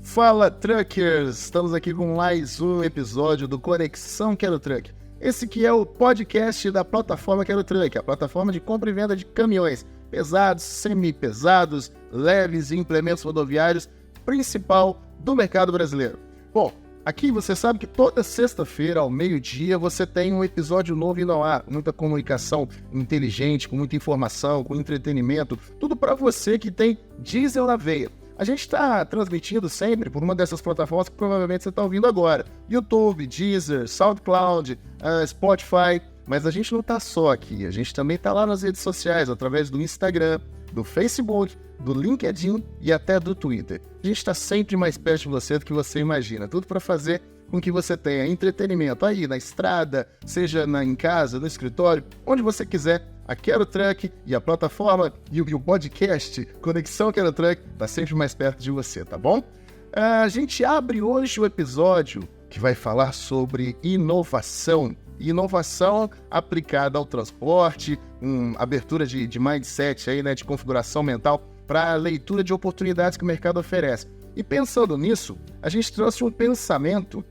Fala, Truckers! Estamos aqui com mais um episódio do Conexão Quero Truck. Esse que é o podcast da plataforma Quero Truck, a plataforma de compra e venda de caminhões pesados, semi-pesados, leves e implementos rodoviários principal do mercado brasileiro. Bom, aqui você sabe que toda sexta-feira, ao meio-dia, você tem um episódio novo indo ao ar, muita comunicação inteligente, com muita informação, com entretenimento, tudo para você que tem diesel na veia. A gente está transmitindo sempre por uma dessas plataformas que provavelmente você está ouvindo agora. YouTube, Deezer, SoundCloud, Spotify. Mas a gente não está só aqui. A gente também está lá nas redes sociais, através do Instagram, do Facebook, do LinkedIn e até do Twitter. A gente está sempre mais perto de você do que você imagina. Tudo para fazer com que você tenha entretenimento aí na estrada, seja em casa, no escritório, onde você quiser. A Quero Truck e a plataforma e o podcast Conexão Quero Truck está sempre mais perto de você, tá bom? A gente abre hoje o episódio que vai falar sobre inovação. Inovação aplicada ao transporte, abertura de mindset, aí, né, de configuração mental para a leitura de oportunidades que o mercado oferece. E pensando nisso, a gente trouxe um pensamento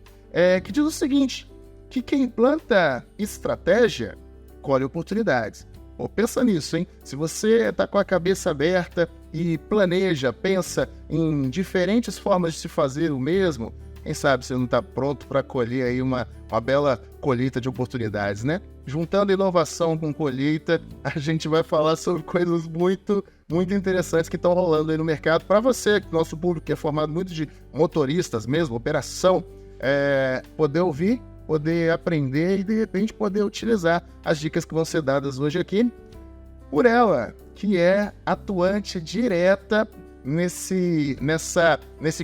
que diz o seguinte, que quem planta estratégia colhe oportunidades. Pô, pensa nisso, hein? Se você está com a cabeça aberta e planeja, pensa em diferentes formas de se fazer o mesmo, quem sabe você não está pronto para colher aí uma bela colheita de oportunidades, né? Juntando inovação com colheita, a gente vai falar sobre coisas muito, muito interessantes que estão rolando aí no mercado. Para você, nosso público que é formado muito de motoristas mesmo, operação, poder ouvir, poder aprender e, de repente, poder utilizar as dicas que vão ser dadas hoje aqui por ela, que é atuante direta nesse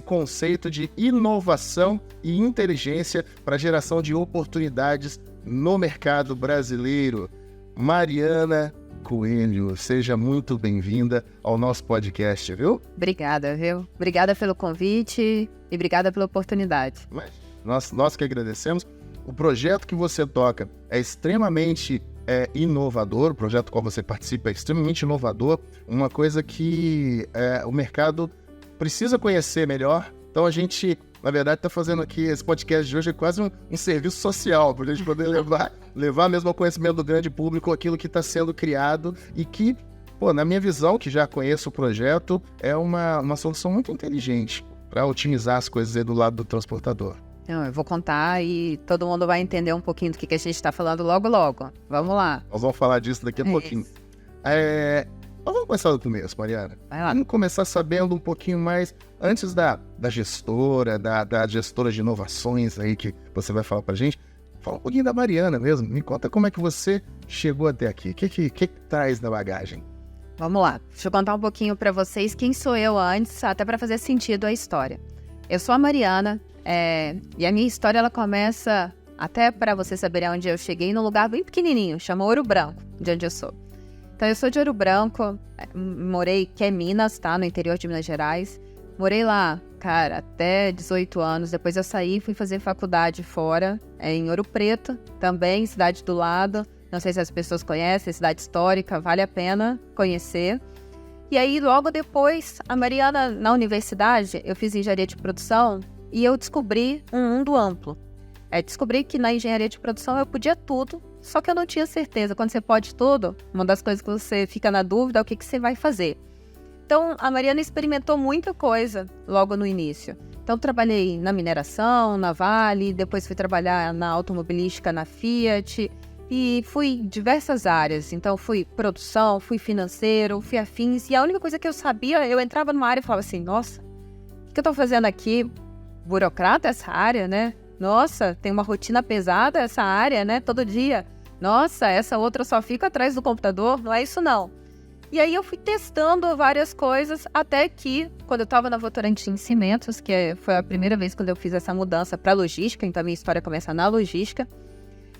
conceito de inovação e inteligência para geração de oportunidades no mercado brasileiro. Mariana Coelho, seja muito bem-vinda ao nosso podcast, viu? Obrigada, viu? Obrigada pelo convite e obrigada pela oportunidade. Nós que agradecemos. O projeto que você toca é extremamente inovador, o projeto do qual você participa é extremamente inovador, uma coisa que o mercado precisa conhecer melhor. Então a gente, na verdade, está fazendo aqui esse podcast de hoje é quase um serviço social, para a gente poder levar mesmo ao conhecimento do grande público aquilo que está sendo criado e que, na minha visão, que já conheço o projeto, é uma solução muito inteligente para otimizar as coisas aí do lado do transportador. Não, eu vou contar e todo mundo vai entender um pouquinho do que a gente está falando logo. Vamos lá. Nós vamos falar disso daqui a pouquinho. Vamos começar do começo, Mariana. Vai lá. Vamos começar sabendo um pouquinho mais, antes da gestora, da gestora de inovações aí que você vai falar pra gente. Fala um pouquinho da Mariana mesmo. Me conta como é que você chegou até aqui. O que traz na bagagem? Vamos lá. Deixa eu contar um pouquinho para vocês quem sou eu antes, até para fazer sentido a história. Eu sou a Mariana. E a minha história ela começa, até para vocês saberem onde eu cheguei, num lugar bem pequenininho, chama Ouro Branco, de onde eu sou. Então eu sou de Ouro Branco, morei, que é Minas, tá? No interior de Minas Gerais. Morei lá, cara, até 18 anos. Depois eu saí e fui fazer faculdade fora, em Ouro Preto, também, cidade do lado. Não sei se as pessoas conhecem, cidade histórica, vale a pena conhecer. E aí, logo depois, a Mariana, na universidade, eu fiz engenharia de produção. E eu descobri um mundo amplo. Descobri que na engenharia de produção eu podia tudo, só que eu não tinha certeza. Quando você pode tudo, uma das coisas que você fica na dúvida é o que você vai fazer. Então, a Mariana experimentou muita coisa logo no início. Então, trabalhei na mineração, na Vale, depois fui trabalhar na automobilística, na Fiat, e fui em diversas áreas. Então, fui produção, fui financeiro, fui afins, e a única coisa que eu sabia, eu entrava numa área e falava assim, nossa, o que eu tô fazendo aqui? Burocrata essa área, né? Nossa, tem uma rotina pesada essa área, né? Todo dia. Nossa, essa outra só fica atrás do computador. Não é isso, não. E aí eu fui testando várias coisas, até que, quando eu estava na Votorantim Cimentos, que foi a primeira vez quando eu fiz essa mudança para logística, então a minha história começa na logística,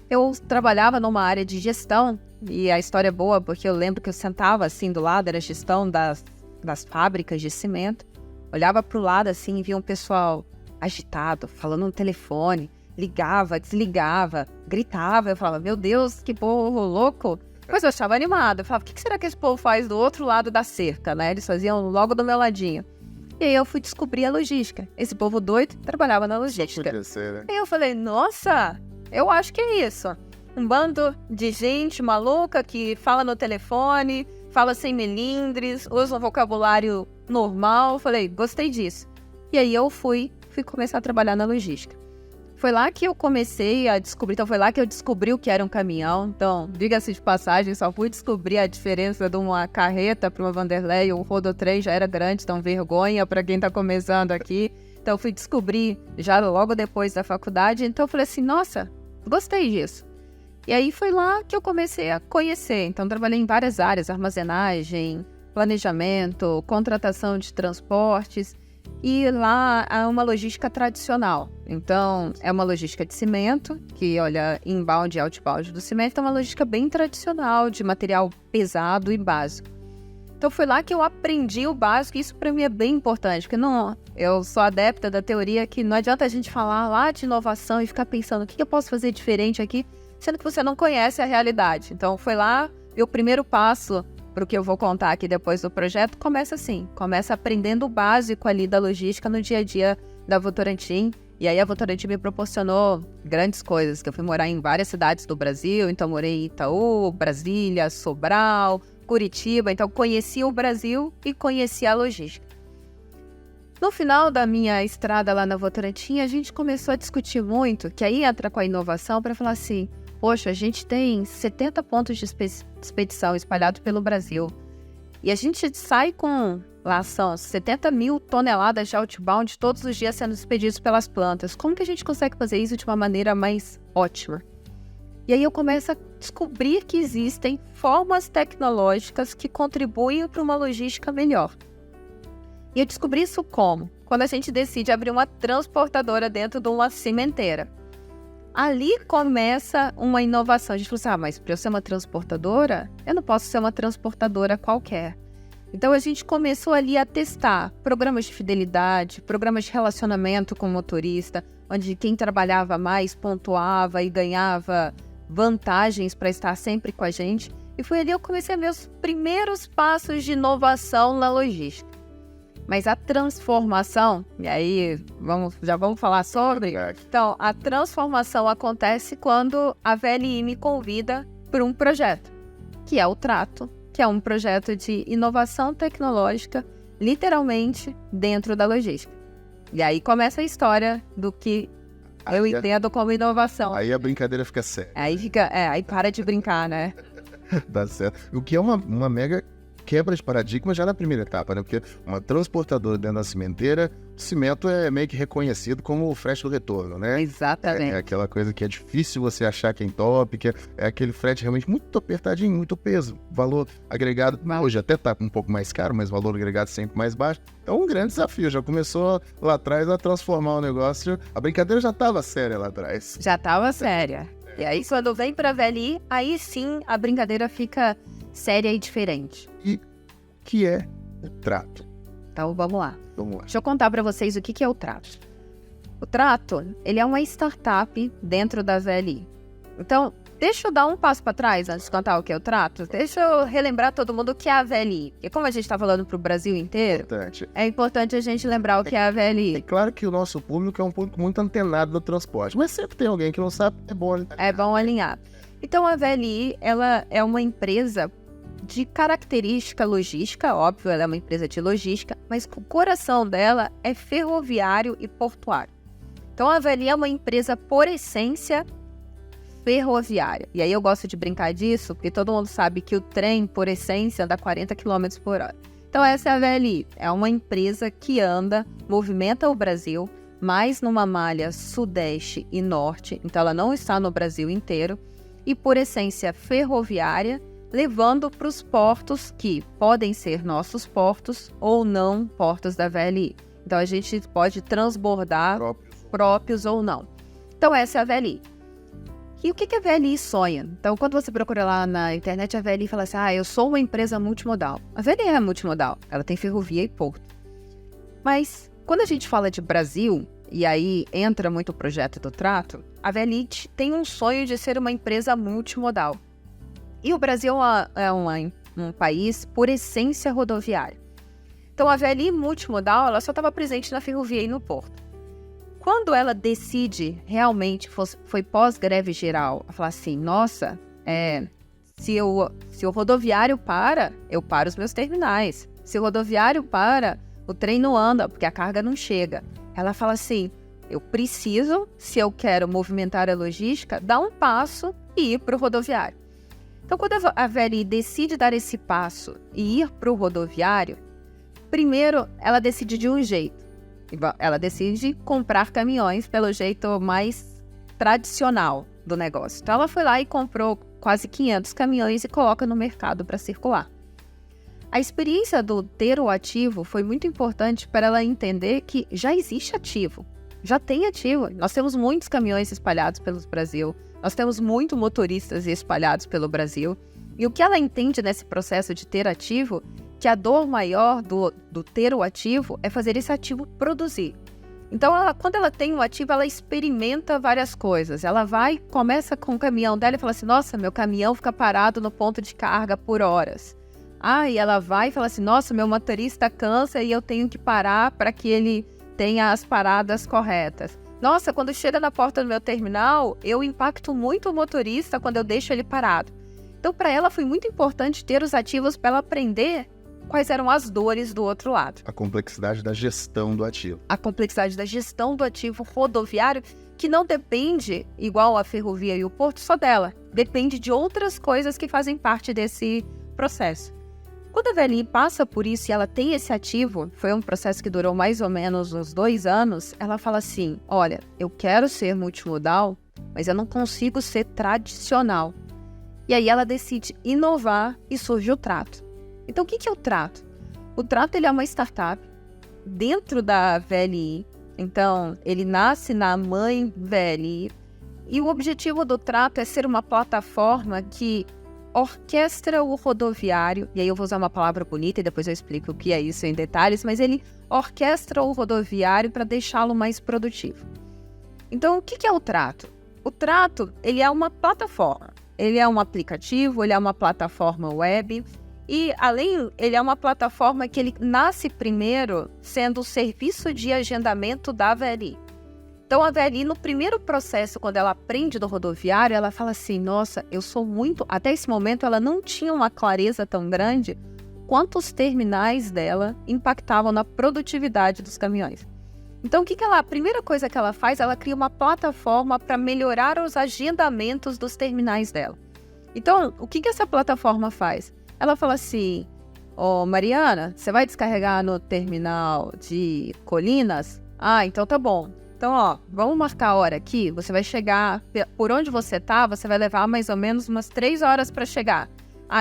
eu trabalhava numa área de gestão, e a história é boa, porque eu lembro que eu sentava assim do lado, era gestão das fábricas de cimento. olhava pro lado assim e via um pessoal agitado, falando no telefone, ligava, desligava, gritava. Eu falava, meu Deus, que povo louco. Mas eu achava animado. Eu falava, o que será que esse povo faz do outro lado da cerca, né? Eles faziam logo do meu ladinho. E aí eu fui descobrir a logística. Esse povo doido trabalhava na logística. Podia ser, né? E eu falei, nossa, eu acho que é isso. Um bando de gente maluca que fala no telefone, fala sem melindres, usa um vocabulário normal. Falei, gostei disso. E aí eu fui começar a trabalhar na logística. Foi lá que eu comecei a descobrir, então foi lá que eu descobri o que era um caminhão. Então, diga-se de passagem, só fui descobrir a diferença de uma carreta para uma Vanderlei, o Rodotrem já era grande, então vergonha para quem está começando aqui. Então, fui descobrir já logo depois da faculdade, então eu falei assim, nossa, gostei disso. E aí foi lá que eu comecei a conhecer, então trabalhei em várias áreas, armazenagem, planejamento, contratação de transportes. E lá é uma logística tradicional. Então, é uma logística de cimento, que olha inbound e outbound do cimento, é uma logística bem tradicional, de material pesado e básico. Então, foi lá que eu aprendi o básico, e isso para mim é bem importante, porque eu sou adepta da teoria que não adianta a gente falar lá de inovação e ficar pensando o que eu posso fazer diferente aqui, sendo que você não conhece a realidade. Então, foi lá, e o primeiro passo para o que eu vou contar aqui depois do projeto, começa assim, começa aprendendo o básico ali da logística no dia a dia da Votorantim, e aí a Votorantim me proporcionou grandes coisas, que eu fui morar em várias cidades do Brasil, então morei em Itaú, Brasília, Sobral, Curitiba, então conheci o Brasil e conheci a logística. No final da minha estrada lá na Votorantim, a gente começou a discutir muito, que aí entra com a inovação para falar assim, poxa, a gente tem 70 pontos de expedição espalhados pelo Brasil. E a gente sai com, lá são 70 mil toneladas de outbound todos os dias sendo expedidos pelas plantas. Como que a gente consegue fazer isso de uma maneira mais ótima? E aí eu começo a descobrir que existem formas tecnológicas que contribuem para uma logística melhor. E eu descobri isso como? Quando a gente decide abrir uma transportadora dentro de uma cimenteira. Ali começa uma inovação. A gente falou assim, mas para eu ser uma transportadora, eu não posso ser uma transportadora qualquer. Então, a gente começou ali a testar programas de fidelidade, programas de relacionamento com o motorista, onde quem trabalhava mais pontuava e ganhava vantagens para estar sempre com a gente. E foi ali que eu comecei meus primeiros passos de inovação na logística. Mas a transformação, e aí já vamos falar sobre? Então, a transformação acontece quando a VLI me convida para um projeto, que é o Trato, que é um projeto de inovação tecnológica, literalmente, dentro da logística. E aí começa a história do que eu entendo como inovação. Aí a brincadeira fica séria. Aí para de brincar, né? Dá certo. O que é uma mega quebra de paradigma já na primeira etapa, né? Porque uma transportadora dentro da cimenteira, o cimento é meio que reconhecido como o frete do retorno, né? Exatamente. É aquela coisa que é difícil você achar quem top, que é aquele frete realmente muito apertadinho, muito peso. Valor agregado, hoje até tá um pouco mais caro, mas valor agregado sempre mais baixo. Então, um grande desafio. Já começou lá atrás a transformar o negócio. A brincadeira já estava séria lá atrás. Já estava séria. E aí, quando vem pra VLI, aí sim a brincadeira fica séria e diferente. E o que é o Trato? Então, vamos lá. Vamos lá. Deixa eu contar para vocês o que é o Trato. O Trato, ele é uma startup dentro da VLI. Então, deixa eu dar um passo para trás antes de contar o que é o Trato. Deixa eu relembrar todo mundo o que é a VLI. Porque como a gente está falando para o Brasil inteiro, é importante a gente lembrar o que é a VLI. É claro que o nosso público é um público muito antenado no transporte, mas sempre tem alguém que não sabe, é bom alinhar. É bom alinhar. Então, a VLI, ela é uma empresa de característica logística, óbvio, ela é uma empresa de logística, mas o coração dela é ferroviário e portuário. Então, a VLI é uma empresa, por essência, ferroviária. E aí eu gosto de brincar disso, porque todo mundo sabe que o trem, por essência, anda 40 km por hora. Então, essa é a VLI. É uma empresa que movimenta o Brasil, mais numa malha sudeste e norte. Então, ela não está no Brasil inteiro. E, por essência, ferroviária, levando para os portos que podem ser nossos portos ou não portos da VLI. Então, a gente pode transbordar próprios ou não. Então, essa é a VLI. E o que a VLI sonha? Então, quando você procura lá na internet, a VLI fala assim, eu sou uma empresa multimodal. A VLI é multimodal, ela tem ferrovia e porto. Mas quando a gente fala de Brasil, e aí entra muito o projeto do Trato, a VLI tem um sonho de ser uma empresa multimodal. E o Brasil é um país por essência rodoviária. Então a VLI multimodal ela só estava presente na ferrovia e no porto. Quando ela decide, realmente, foi pós-greve geral, a falar assim, nossa, se o rodoviário para, eu paro os meus terminais. Se o rodoviário para, o trem não anda, porque a carga não chega. Ela fala assim, eu preciso, se eu quero movimentar a logística, dar um passo e ir para o rodoviário. Então, quando a VLI decide dar esse passo e ir para o rodoviário, primeiro, ela decide de um jeito. Ela decide comprar caminhões pelo jeito mais tradicional do negócio. Então, ela foi lá e comprou quase 500 caminhões e coloca no mercado para circular. A experiência do ter o ativo foi muito importante para ela entender que já existe ativo. Já tem ativo. Nós temos muitos caminhões espalhados pelo Brasil. Nós temos muitos motoristas espalhados pelo Brasil. E o que ela entende nesse processo de ter ativo, que a dor maior do ter o ativo é fazer esse ativo produzir. Então, quando ela tem um ativo, ela experimenta várias coisas. Ela começa com o caminhão dela e fala assim, nossa, meu caminhão fica parado no ponto de carga por horas. E ela vai e fala assim, nossa, meu motorista cansa e eu tenho que parar para que ele tenha as paradas corretas. Nossa, quando chega na porta do meu terminal, eu impacto muito o motorista quando eu deixo ele parado. Então, para ela foi muito importante ter os ativos para ela aprender quais eram as dores do outro lado. A complexidade da gestão do ativo. A complexidade da gestão do ativo rodoviário, que não depende, igual a ferrovia e o porto, só dela. Depende de outras coisas que fazem parte desse processo. Quando a VLI passa por isso e ela tem esse ativo, foi um processo que durou mais ou menos uns 2 anos, ela fala assim, olha, eu quero ser multimodal, mas eu não consigo ser tradicional. E aí ela decide inovar e surge o Trato. Então, o que é o Trato? O Trato ele é uma startup dentro da VLI. Então, ele nasce na mãe VLI. E o objetivo do Trato é ser uma plataforma que orquestra o rodoviário. E aí eu vou usar uma palavra bonita e depois eu explico o que é isso em detalhes. Mas ele orquestra o rodoviário para deixá-lo mais produtivo. Então, o que é o Trato? O Trato ele é uma plataforma. Ele é um aplicativo, ele é uma plataforma web. E, ele é uma plataforma que ele nasce primeiro sendo o serviço de agendamento da VLI. Então, a VLI, no primeiro processo, quando ela aprende do rodoviário, ela fala assim, nossa, eu sou muito... Até esse momento, ela não tinha uma clareza tão grande quanto os terminais dela impactavam na produtividade dos caminhões. Então, a primeira coisa que ela faz, ela cria uma plataforma para melhorar os agendamentos dos terminais dela. Então, o que essa plataforma faz? Ela fala assim, Mariana, você vai descarregar no terminal de Colinas? Então tá bom. Então, vamos marcar a hora aqui, você vai chegar, por onde você tá, você vai levar mais ou menos umas 3 horas para chegar.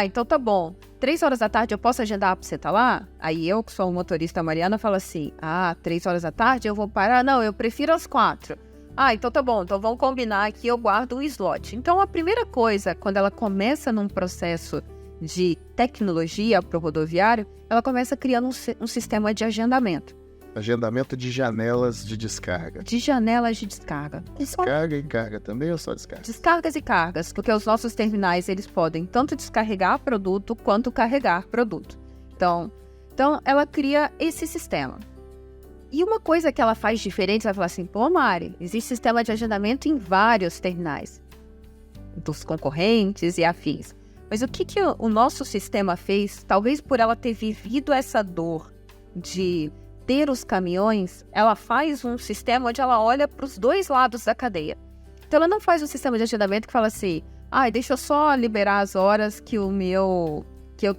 Então tá bom. 3 horas da tarde eu posso agendar pra você tá lá? Aí eu, que sou o motorista Mariana, falo assim, 3 horas da tarde eu vou parar? Não, eu prefiro às 4. Então tá bom, então vamos combinar aqui, eu guardo um slot. Então a primeira coisa, quando ela começa num processo de tecnologia para o rodoviário, ela começa criando um sistema de agendamento. Agendamento de janelas de descarga. De janelas de descarga. Descarga e carga também ou só descarga? Descargas e cargas, porque os nossos terminais eles podem tanto descarregar produto quanto carregar produto. Então ela cria esse sistema. E uma coisa que ela faz diferente, ela fala assim, Mari, existe sistema de agendamento em vários terminais, dos concorrentes e afins. Mas o que o nosso sistema fez, talvez por ela ter vivido essa dor de ter os caminhões, ela faz um sistema onde ela olha para os 2 lados da cadeia. Então ela não faz um sistema de agendamento que fala assim, deixa eu só liberar as horas que eu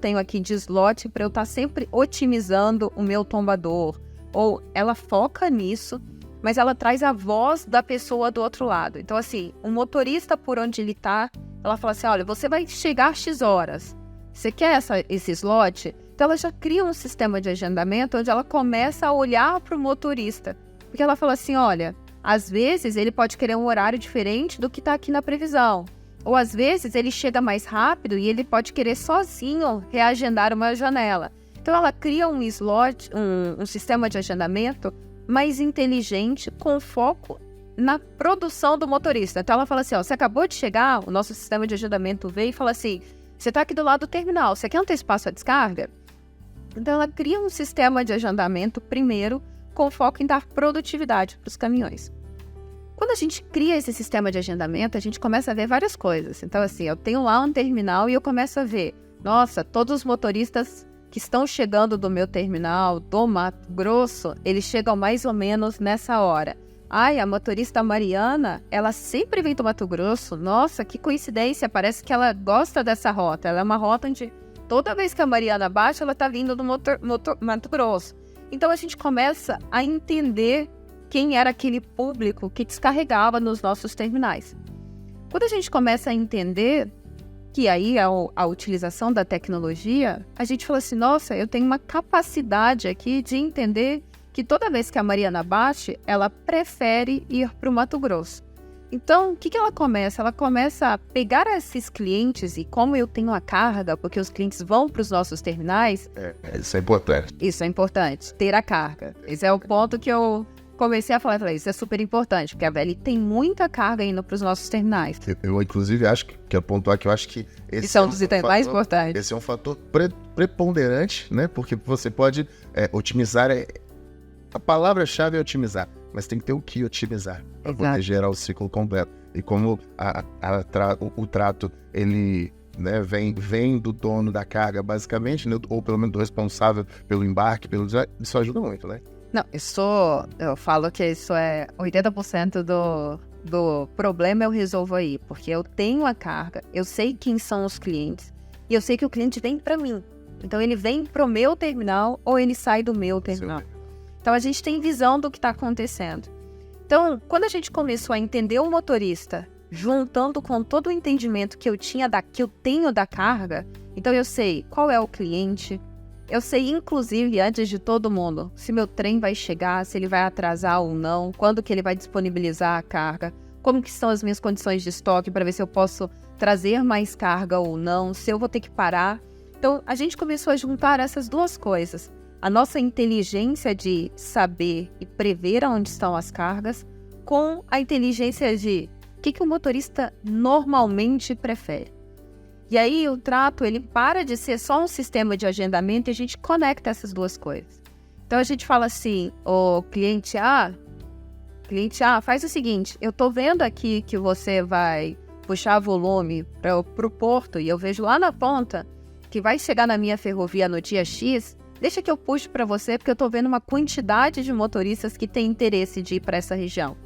tenho aqui de slot para eu estar sempre otimizando o meu tombador. Ou ela foca nisso, mas ela traz a voz da pessoa do outro lado. Então assim, o motorista por onde ele está, ela fala assim, olha, você vai chegar às X horas. Você quer esse slot? Então ela já cria um sistema de agendamento onde ela começa a olhar para o motorista. Porque ela fala assim, olha, às vezes ele pode querer um horário diferente do que está aqui na previsão. Ou às vezes ele chega mais rápido e ele pode querer sozinho reagendar uma janela. Então, ela cria um slot, um sistema de agendamento mais inteligente, com foco na produção do motorista. Então, ela fala assim, ó, você acabou de chegar, o nosso sistema de agendamento veio e fala assim, você está aqui do lado do terminal, você quer antecipar sua descarga? Então, ela cria um sistema de agendamento, primeiro, com foco em dar produtividade para os caminhões. Quando a gente cria esse sistema de agendamento, a gente começa a ver várias coisas. Então, assim, eu tenho lá um terminal e eu começo a ver, nossa, todos os motoristas que estão chegando do meu terminal, do Mato Grosso, eles chegam mais ou menos nessa hora. Ai, a motorista Mariana, ela sempre vem do Mato Grosso. Nossa, que coincidência, parece que ela gosta dessa rota. Ela é uma rota onde toda vez que a Mariana baixa, ela está vindo do Mato Grosso. Então, a gente começa a entender quem era aquele público que descarregava nos nossos terminais. Quando a gente começa a entender que aí a utilização da tecnologia, a gente fala assim, nossa, eu tenho uma capacidade aqui de entender que toda vez que a Mariana bate, ela prefere ir para o Mato Grosso. Então, o que ela começa? Ela começa a pegar esses clientes e como eu tenho a carga, porque os clientes vão para os nossos terminais... Isso é importante. Isso é importante, ter a carga. Esse é o ponto que eu comecei a falar, isso é super importante, porque a VL tem muita carga indo para os nossos terminais. Eu inclusive, acho que é pontuar que eu acho que esse é um dos itens mais importantes. Esse é um fator preponderante, né? Porque você pode otimizar... A palavra-chave é otimizar, mas tem que ter o que otimizar para poder gerar o ciclo completo. E como o trato, ele... né, vem do dono da carga, basicamente, né, ou pelo menos do responsável pelo embarque, isso ajuda muito, né? Não, eu falo que isso é 80% do problema eu resolvo aí, porque eu tenho a carga, eu sei quem são os clientes, e eu sei que o cliente vem para mim. Então, ele vem pro meu terminal ou ele sai do meu terminal. Então, a gente tem visão do que está acontecendo. Então, quando a gente começou a entender o motorista, juntando com todo o entendimento que eu tenho da carga, então eu sei qual é o cliente, eu sei, inclusive, antes de todo mundo, se meu trem vai chegar, se ele vai atrasar ou não, quando que ele vai disponibilizar a carga, como que são as minhas condições de estoque para ver se eu posso trazer mais carga ou não, se eu vou ter que parar. Então, a gente começou a juntar essas duas coisas. A nossa inteligência de saber e prever onde estão as cargas, com a inteligência de o que o motorista normalmente prefere. E aí o trato, ele para de ser só um sistema de agendamento e a gente conecta essas duas coisas. Então a gente fala assim, o cliente A, faz o seguinte, eu tô vendo aqui que você vai puxar volume pro porto e eu vejo lá na ponta que vai chegar na minha ferrovia no dia X, deixa que eu puxo para você porque eu tô vendo uma quantidade de motoristas que tem interesse de ir para essa região.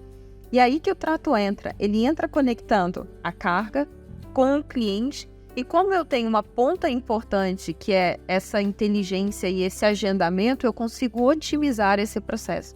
E aí que o trato entra, ele entra conectando a carga com o cliente e como eu tenho uma ponta importante que é essa inteligência e esse agendamento, eu consigo otimizar esse processo.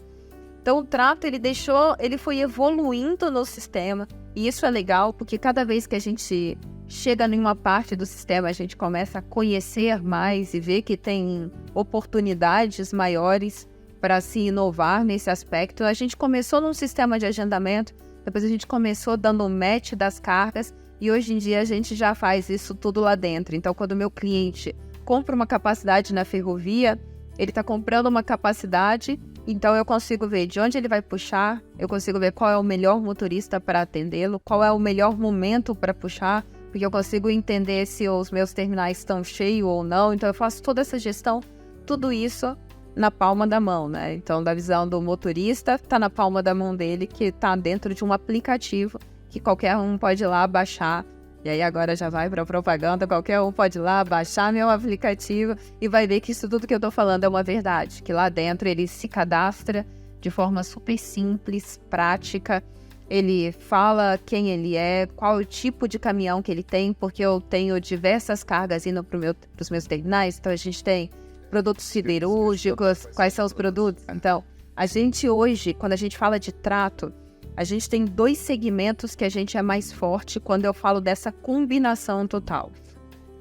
Então o trato ele foi evoluindo no sistema e isso é legal porque cada vez que a gente chega em uma parte do sistema, a gente começa a conhecer mais e ver que tem oportunidades maiores para se inovar nesse aspecto. A gente começou num sistema de agendamento, depois a gente começou dando um match das cargas e hoje em dia a gente já faz isso tudo lá dentro. Então, quando o meu cliente compra uma capacidade na ferrovia, ele está comprando uma capacidade, então eu consigo ver de onde ele vai puxar, eu consigo ver qual é o melhor motorista para atendê-lo, qual é o melhor momento para puxar, porque eu consigo entender se os meus terminais estão cheios ou não. Então, eu faço toda essa gestão, tudo isso na palma da mão, né? Então, da visão do motorista, está na palma da mão dele, que está dentro de um aplicativo que qualquer um pode ir lá baixar. E aí, agora já vai para propaganda, qualquer um pode ir lá baixar meu aplicativo e vai ver que isso tudo que eu estou falando é uma verdade, que lá dentro ele se cadastra de forma super simples, prática. Ele fala quem ele é, qual o tipo de caminhão que ele tem, porque eu tenho diversas cargas indo para os meus terminais. Então, a gente tem produtos siderúrgicos, quais são os produtos. Então, a gente hoje, quando a gente fala de trato, a gente tem 2 segmentos que a gente é mais forte quando eu falo dessa combinação total.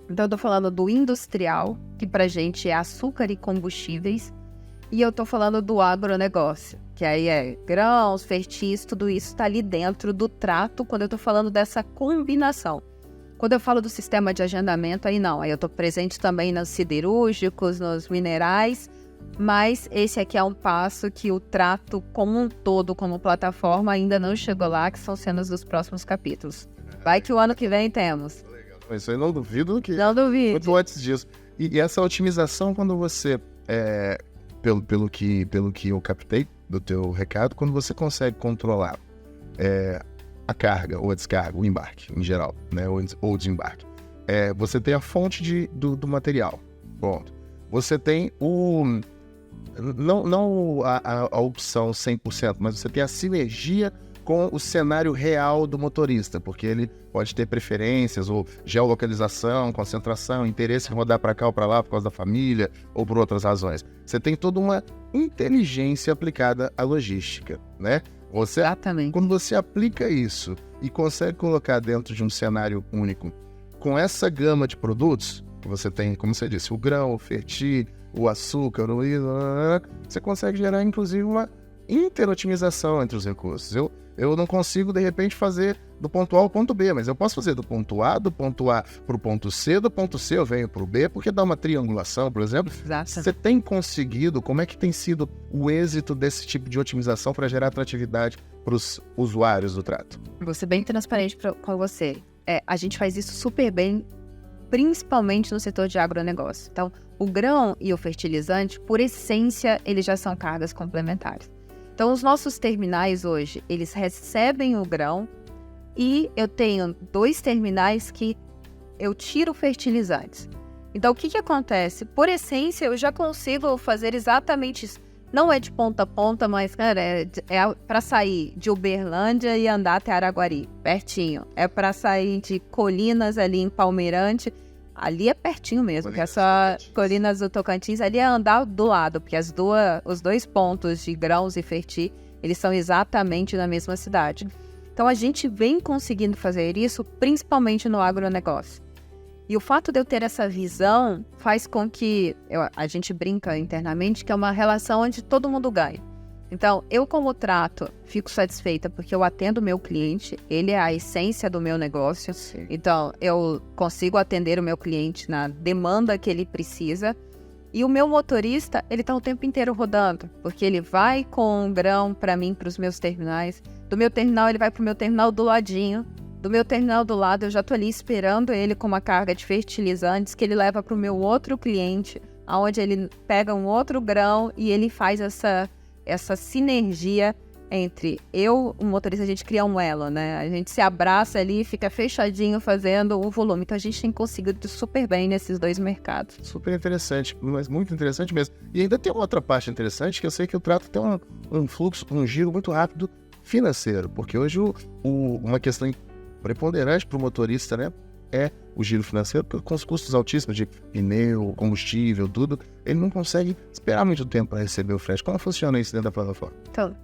Então, eu tô falando do industrial, que pra gente é açúcar e combustíveis, e eu tô falando do agronegócio, que aí é grãos, fertis, tudo isso tá ali dentro do trato quando eu tô falando dessa combinação. Quando eu falo do sistema de agendamento, aí não. Aí eu estou presente também nos siderúrgicos, nos minerais, mas esse aqui é um passo que o trato como um todo, como plataforma, ainda não chegou lá, que são cenas dos próximos capítulos. Vai que o ano que vem temos. Isso aí não duvido que... Não duvido. Muito antes disso. E essa otimização, quando você, pelo que eu captei do teu recado, quando você consegue controlar a carga ou a descarga, o embarque em geral, né, ou o desembarque, você tem a fonte do material, ponto. Você tem não a opção 100%, mas você tem a sinergia com o cenário real do motorista, porque ele pode ter preferências ou geolocalização, concentração, interesse em rodar para cá ou para lá por causa da família ou por outras razões. Você tem toda uma inteligência aplicada à logística, né? Exatamente. Quando você aplica isso e consegue colocar dentro de um cenário único, com essa gama de produtos, que você tem, como você disse, o grão, o fertilho, o açúcar, você consegue gerar, inclusive, uma interotimização entre os recursos. Eu não consigo, de repente, fazer do ponto A ao ponto B, mas eu posso fazer do ponto A para o ponto C, do ponto C eu venho para o B, porque dá uma triangulação, por exemplo. Exato. Você tem conseguido, como é que tem sido o êxito desse tipo de otimização para gerar atratividade para os usuários do trato? Vou ser bem transparente com você. A gente faz isso super bem, principalmente no setor de agronegócio. Então, o grão e o fertilizante, por essência, eles já são cargas complementares. Então, os nossos terminais hoje, eles recebem o grão e eu tenho 2 terminais que eu tiro fertilizantes. Então, o que acontece? Por essência, eu já consigo fazer exatamente isso. Não é de ponta a ponta, mas, cara, é para sair de Uberlândia e andar até Araguari, pertinho. É para sair de Colinas ali em Palmeirante, ali é pertinho mesmo, que essa Colinas do Tocantins, ali é andar do lado, porque os 2 pontos de grãos e ferti, eles são exatamente na mesma cidade. Então, a gente vem conseguindo fazer isso, principalmente no agronegócio. E o fato de eu ter essa visão faz com que, a gente brinca internamente, que é uma relação onde todo mundo ganha. Então, eu como trato, fico satisfeita porque eu atendo o meu cliente, ele é a essência do meu negócio. Sim. Então, eu consigo atender o meu cliente na demanda que ele precisa. E o meu motorista, ele está o tempo inteiro rodando, porque ele vai com grão para mim, para os meus terminais. Do meu terminal, ele vai para o meu terminal do ladinho. Do meu terminal do lado, eu já estou ali esperando ele com uma carga de fertilizantes que ele leva para o meu outro cliente, onde ele pega um outro grão e ele faz essa sinergia entre o motorista, a gente cria um elo, né? A gente se abraça ali, fica fechadinho fazendo o volume. Então, a gente tem conseguido super bem nesses 2 mercados. Super interessante, mas muito interessante mesmo. E ainda tem uma outra parte interessante, que eu sei que o trato tem um fluxo, um giro muito rápido financeiro, porque hoje uma questão preponderante para o motorista, né, é o giro financeiro, porque com os custos altíssimos de pneu, combustível, tudo, ele não consegue esperar muito tempo para receber o frete. Como funciona isso dentro da plataforma? Então,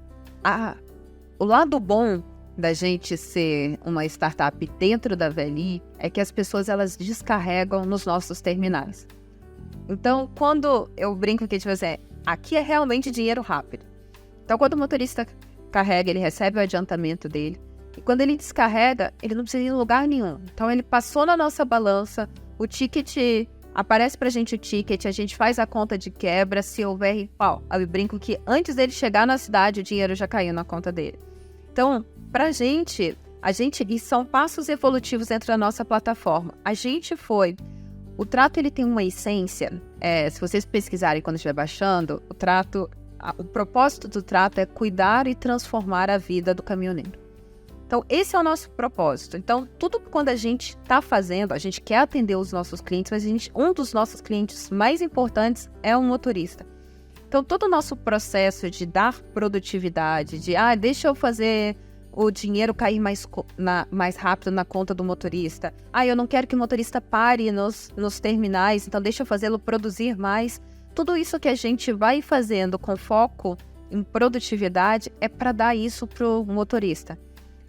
o lado bom da gente ser uma startup dentro da VLI é que as pessoas, elas descarregam nos nossos terminais. Então, quando eu brinco que, tipo assim, aqui é realmente dinheiro rápido. Então, quando o motorista carrega, ele recebe o adiantamento dele. E quando ele descarrega, ele não precisa ir em lugar nenhum. Então, ele passou na nossa balança, o ticket, aparece pra gente o ticket, a gente faz a conta de quebra, se houver, eu brinco que antes dele chegar na cidade, o dinheiro já caiu na conta dele. Então, pra gente, e são passos evolutivos dentro da nossa plataforma. O trato, ele tem uma essência, se vocês pesquisarem quando estiver baixando, o propósito do trato é cuidar e transformar a vida do caminhoneiro. Então, esse é o nosso propósito. Então, tudo quando a gente está fazendo, a gente quer atender os nossos clientes, mas um dos nossos clientes mais importantes é o motorista. Então, todo o nosso processo de dar produtividade, deixa eu fazer o dinheiro cair mais rápido na conta do motorista. Eu não quero que o motorista pare nos terminais, então deixa eu fazê-lo produzir mais. Tudo isso que a gente vai fazendo com foco em produtividade é para dar isso para o motorista.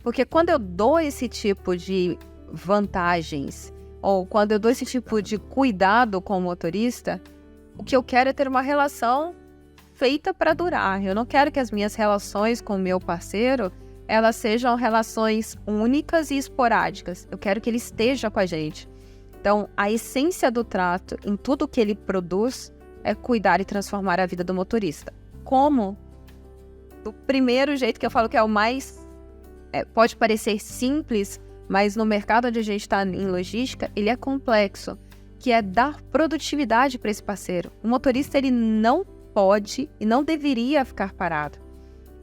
Porque quando eu dou esse tipo de vantagens, ou quando eu dou esse tipo de cuidado com o motorista, o que eu quero é ter uma relação feita para durar. Eu não quero que as minhas relações com o meu parceiro elas sejam relações únicas e esporádicas. Eu quero que ele esteja com a gente. Então, a essência do trato em tudo que ele produz é cuidar e transformar a vida do motorista. Como? Do primeiro jeito que eu falo que é o mais... pode parecer simples, mas no mercado onde a gente está em logística, ele é complexo, que é dar produtividade para esse parceiro. O motorista, ele não pode e não deveria ficar parado.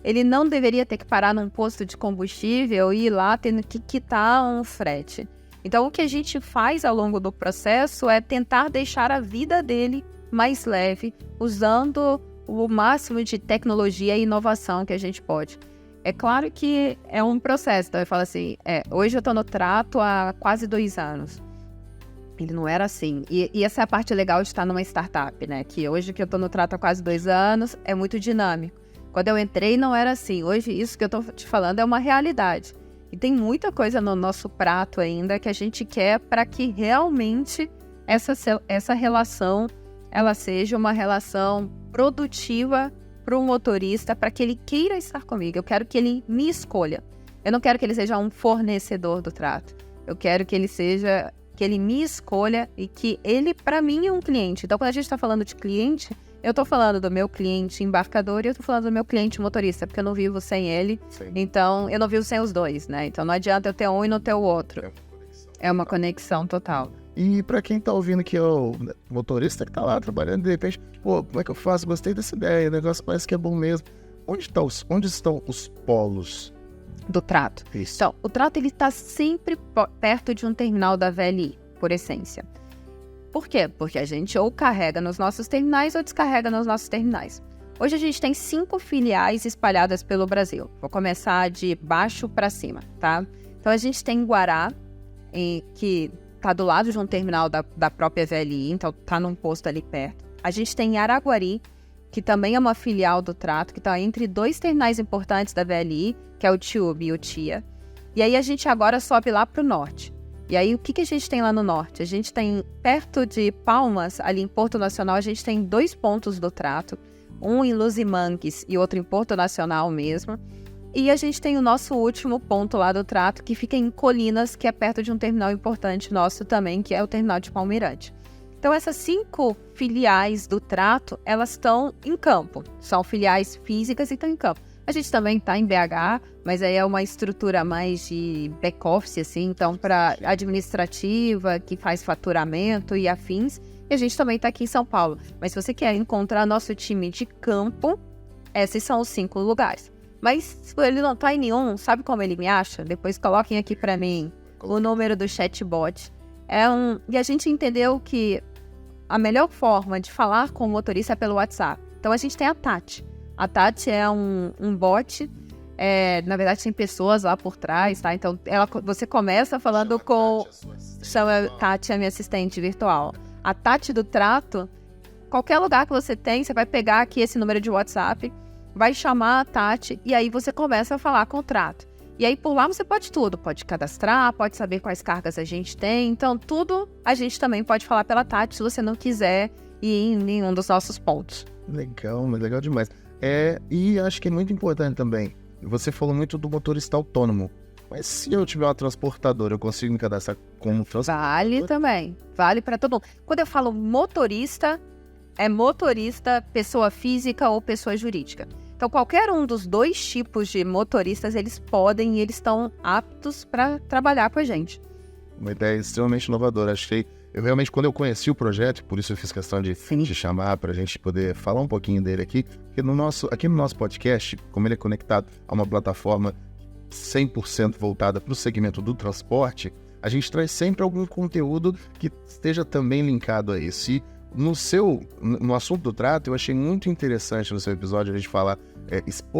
Ele não deveria ter que parar num posto de combustível e ir lá tendo que quitar um frete. Então, o que a gente faz ao longo do processo é tentar deixar a vida dele mais leve, usando o máximo de tecnologia e inovação que a gente pode. É claro que é um processo. Então, eu falo assim, hoje eu estou no trato há quase 2 anos. Ele não era assim. E essa é a parte legal de estar numa startup, né? Que hoje que eu estou no trato há quase 2 anos, é muito dinâmico. Quando eu entrei, não era assim. Hoje, isso que eu estou te falando é uma realidade. E tem muita coisa no nosso prato ainda que a gente quer para que realmente essa relação ela seja uma relação produtiva para o motorista, para que ele queira estar comigo. Eu quero que ele me escolha. Eu não quero que ele seja um fornecedor do trato. Eu quero que ele me escolha e que ele, para mim, é um cliente. Então, quando a gente está falando de cliente, eu estou falando do meu cliente embarcador e eu estou falando do meu cliente motorista, porque eu não vivo sem ele. Sim. Então, eu não vivo sem os dois, né? Então, não adianta eu ter um e não ter o outro. É uma conexão total. E para quem tá ouvindo que é o motorista que tá lá trabalhando, de repente, pô, como é que eu faço? Gostei dessa ideia, o negócio parece que é bom mesmo. Onde estão os polos do trato? Isso. Então, o trato ele tá sempre perto de um terminal da VLI, por essência. Por quê? Porque a gente ou carrega nos nossos terminais ou descarrega nos nossos terminais. Hoje a gente tem 5 filiais espalhadas pelo Brasil. Vou começar de baixo para cima, tá? Então a gente tem Guará, que tá do lado de um terminal da própria VLI, então tá num posto ali perto. A gente tem Araguari, que também é uma filial do trato, que tá entre 2 terminais importantes da VLI, que é o Tiúbe e o Tia. E aí a gente agora sobe lá pro norte. E aí o que a gente tem lá no norte? A gente tem perto de Palmas, ali em Porto Nacional, a gente tem 2 pontos do trato, um em Luzimangues e outro em Porto Nacional mesmo. E a gente tem o nosso último ponto lá do trato, que fica em Colinas, que é perto de um terminal importante nosso também, que é o terminal de Palmeirante. Então, essas 5 filiais do trato, elas estão em campo. São filiais físicas e estão em campo. A gente também está em BH, mas aí é uma estrutura mais de back-office, assim, então, para administrativa, que faz faturamento e afins. E a gente também está aqui em São Paulo. Mas se você quer encontrar nosso time de campo, esses são os 5 lugares. Mas se ele não tá em nenhum, sabe como ele me acha? Depois coloquem aqui para mim o número do chatbot. E a gente entendeu que a melhor forma de falar com o motorista é pelo WhatsApp. Então a gente tem a Tati. A Tati é um bot. Na verdade tem pessoas lá por trás, tá? Então você começa falando com... Chama Tati, a minha assistente virtual. A Tati do trato, qualquer lugar que você tem, você vai pegar aqui esse número de WhatsApp, vai chamar a Tati e aí você começa a falar contrato. E aí por lá você pode tudo, pode cadastrar, pode saber quais cargas a gente tem. Então tudo a gente também pode falar pela Tati se você não quiser ir em nenhum dos nossos pontos. Legal, mas legal demais. E acho que é muito importante também, você falou muito do motorista autônomo. Mas se eu tiver uma transportadora, eu consigo me cadastrar como transportador? Vale também, vale para todo mundo. Quando eu falo motorista, é motorista, pessoa física ou pessoa jurídica. Então, qualquer um dos 2 tipos de motoristas, eles podem e eles estão aptos para trabalhar com a gente. Uma ideia extremamente inovadora. Eu realmente, quando eu conheci o projeto, por isso eu fiz questão de chamar para a gente poder falar um pouquinho dele aqui, porque aqui no nosso podcast, como ele é conectado a uma plataforma 100% voltada para o segmento do transporte, a gente traz sempre algum conteúdo que esteja também linkado a isso. E no assunto do trato, eu achei muito interessante no seu episódio a gente falar,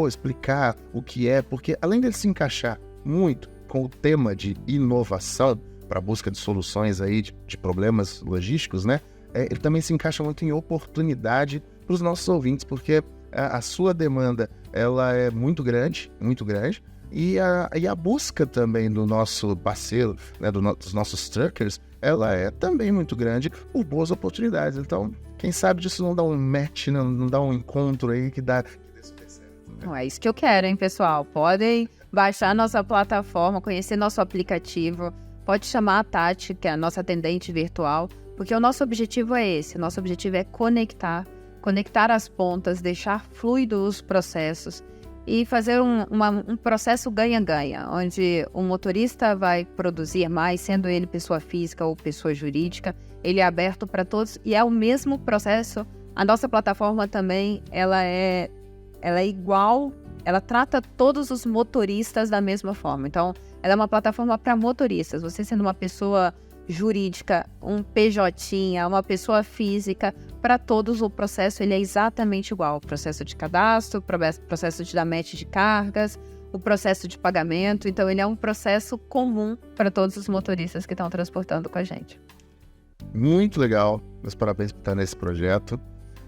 explicar o que é, porque além dele se encaixar muito com o tema de inovação para a busca de soluções aí de problemas logísticos, né? Ele também se encaixa muito em oportunidade para os nossos ouvintes, porque a sua demanda ela é muito grande, e a busca também do nosso parceiro, né, dos nossos truckers, ela é também muito grande por boas oportunidades. Então, quem sabe disso não dá um match, não dá um encontro aí que dê super certo. Não é isso que eu quero, hein, pessoal? Podem baixar a nossa plataforma, conhecer nosso aplicativo. Pode chamar a Tati, que é a nossa atendente virtual, porque o nosso objetivo é esse. O nosso objetivo é conectar as pontas, deixar fluidos os processos e fazer um processo ganha-ganha, onde o motorista vai produzir mais, sendo ele pessoa física ou pessoa jurídica. Ele é aberto para todos e é o mesmo processo. A nossa plataforma também, ela é igual, ela trata todos os motoristas da mesma forma. Então, ela é uma plataforma para motoristas. Você sendo uma pessoa jurídica, um PJ, uma pessoa física, para todos o processo ele é exatamente igual. O processo de cadastro, o processo de dar match de cargas, o processo de pagamento. Então, ele é um processo comum para todos os motoristas que estão transportando com a gente. Muito legal. Meus parabéns por estar nesse projeto.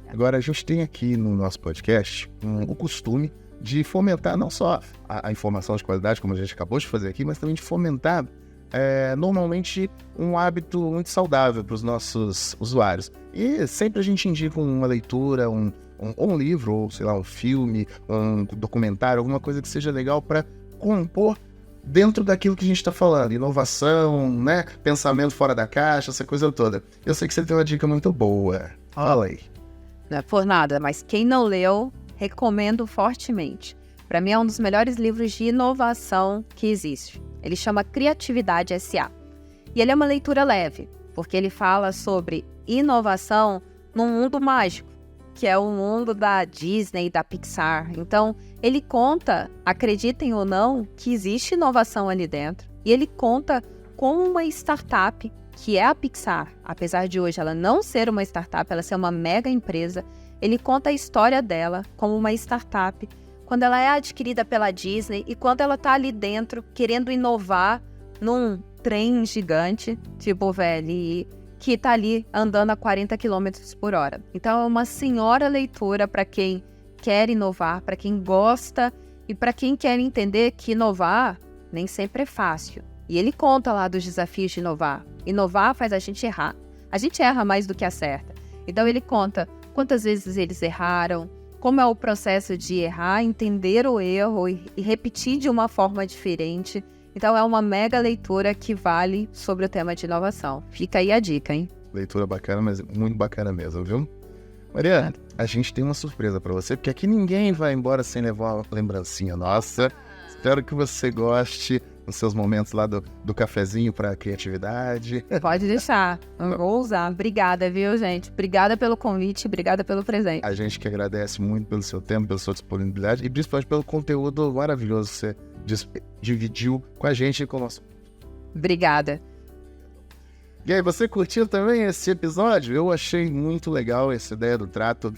Agora, a gente tem aqui no nosso podcast o costume de fomentar não só a informação de qualidade, como a gente acabou de fazer aqui, mas também de fomentar normalmente um hábito muito saudável para os nossos usuários. E sempre a gente indica uma leitura, um livro, ou sei lá, um filme, um documentário, alguma coisa que seja legal para compor dentro daquilo que a gente está falando. Inovação, né? Pensamento fora da caixa, essa coisa toda. Eu sei que você tem uma dica muito boa. Fala aí. Não é por nada, mas quem não leu, recomendo fortemente. Para mim é um dos melhores livros de inovação que existe. Ele chama Criatividade S.A. E ele é uma leitura leve, porque ele fala sobre inovação num mundo mágico, que é o mundo da Disney e da Pixar. Então, ele conta, acreditem ou não, que existe inovação ali dentro. E ele conta com uma startup, que é a Pixar. Apesar de hoje ela não ser uma startup, ela ser uma mega empresa, ele conta a história dela como uma startup, quando ela é adquirida pela Disney e quando ela tá ali dentro querendo inovar num trem gigante, tipo o VLI, que tá ali andando a 40 km por hora. Então é uma senhora leitura para quem quer inovar, para quem gosta e para quem quer entender que inovar nem sempre é fácil. E ele conta lá dos desafios de inovar. Inovar faz a gente errar. A gente erra mais do que acerta. Então ele conta quantas vezes eles erraram, como é o processo de errar, entender o erro e repetir de uma forma diferente. Então é uma mega leitura que vale sobre o tema de inovação. Fica aí a dica, hein? Leitura bacana, mas muito bacana mesmo, viu? Mariana, a gente tem uma surpresa pra você, porque aqui ninguém vai embora sem levar uma lembrancinha nossa. Espero que você goste nos seus momentos lá do cafezinho pra criatividade. Pode deixar, eu vou usar. Obrigada, viu, gente? Obrigada pelo convite, obrigada pelo presente. A gente que agradece muito pelo seu tempo, pela sua disponibilidade e principalmente pelo conteúdo maravilhoso que você dividiu com a gente e com o nosso... Obrigada. E aí, você curtiu também esse episódio? Eu achei muito legal essa ideia do trato,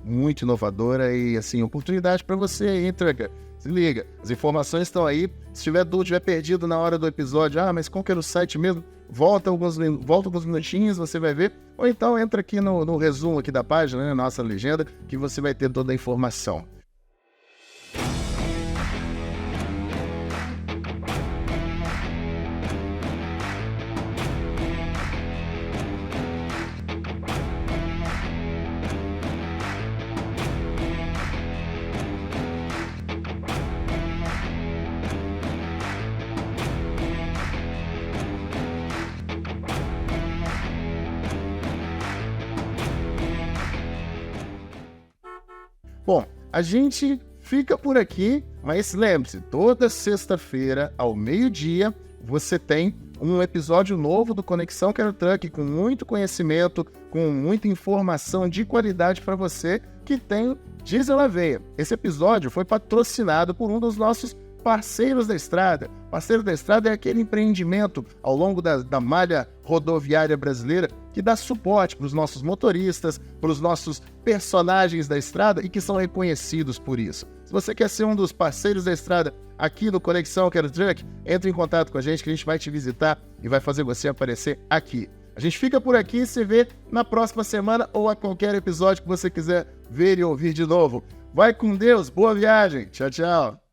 muito inovadora e, assim, oportunidade para você aí, Trucker. Se liga, as informações estão aí. Se tiver dúvida, tiver perdido na hora do episódio, mas qual que era o site mesmo? Volta alguns minutinhos, você vai ver. Ou então entra aqui no resumo aqui da página, né, nossa legenda, que você vai ter toda a informação. Bom, a gente fica por aqui, mas lembre-se, toda sexta-feira, ao meio-dia, você tem um episódio novo do Conexão Quero Truck, com muito conhecimento, com muita informação de qualidade para você que tem diesel na veia. Esse episódio foi patrocinado por um dos nossos parceiros da estrada. Parceiro da estrada é aquele empreendimento ao longo da malha rodoviária brasileira que dá suporte para os nossos motoristas, para os nossos personagens da estrada e que são reconhecidos por isso. Se você quer ser um dos parceiros da estrada aqui no Conexão Quero Truck, entre em contato com a gente que a gente vai te visitar e vai fazer você aparecer aqui. A gente fica por aqui e se vê na próxima semana ou a qualquer episódio que você quiser ver e ouvir de novo. Vai com Deus, boa viagem, tchau, tchau.